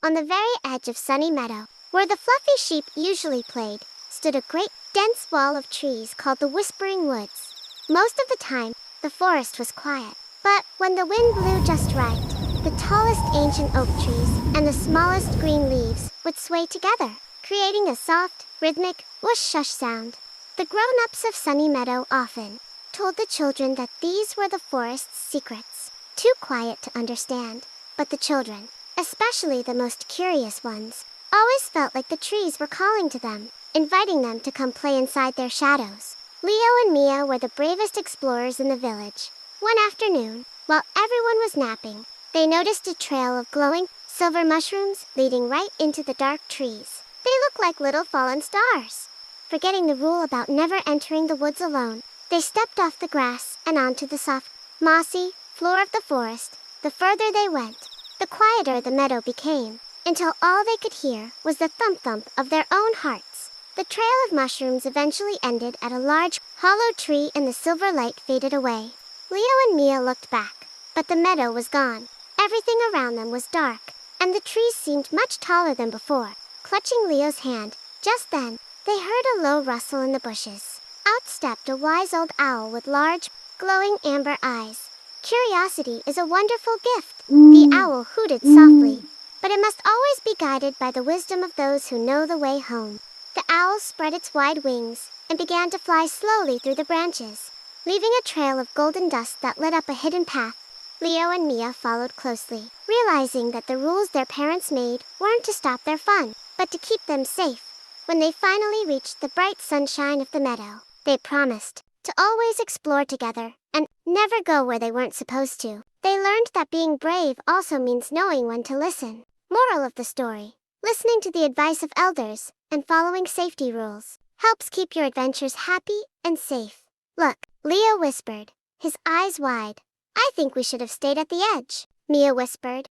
On the very edge of Sunny Meadow, where the fluffy sheep usually played, stood a great, dense wall of trees called the Whispering Woods. Most of the time, the forest was quiet, but when the wind blew just right, the tallest ancient oak trees and the smallest green leaves would sway together, creating a soft, rhythmic whoosh-shush sound. The grown-ups of Sunny Meadow often told the children that these were the forest's secrets, too quiet to understand. But the children, especially the most curious ones, always felt like the trees were calling to them, inviting them to come play inside their shadows. Leo and Mia were the bravest explorers in the village. One afternoon, while everyone was napping, they noticed a trail of glowing, silver mushrooms leading right into the dark trees. They looked like little fallen stars. Forgetting the rule about never entering the woods alone, they stepped off the grass and onto the soft, mossy floor of the forest. The further they went, the quieter the meadow became, until all they could hear was the thump-thump of their own hearts. The trail of mushrooms eventually ended at a large, hollow tree and the silver light faded away. Leo and Mia looked back, but the meadow was gone. Everything around them was dark, and the trees seemed much taller than before. Clutching Leo's hand, just then, they heard a low rustle in the bushes. Out stepped a wise old owl with large, glowing amber eyes. Curiosity is a wonderful gift, the owl hooted softly, but it must always be guided by the wisdom of those who know the way home. The owl spread its wide wings and began to fly slowly through the branches, leaving a trail of golden dust that lit up a hidden path. Leo and Mia followed closely, realizing that the rules their parents made weren't to stop their fun, but to keep them safe. When they finally reached the bright sunshine of the meadow, they promised to always explore together and never go where they weren't supposed to. They learned that being brave also means knowing when to listen. Moral of the story: listening to the advice of elders and following safety rules helps keep your adventures happy and safe. Look, Leo whispered, his eyes wide. I think we should have stayed at the edge. Mia whispered,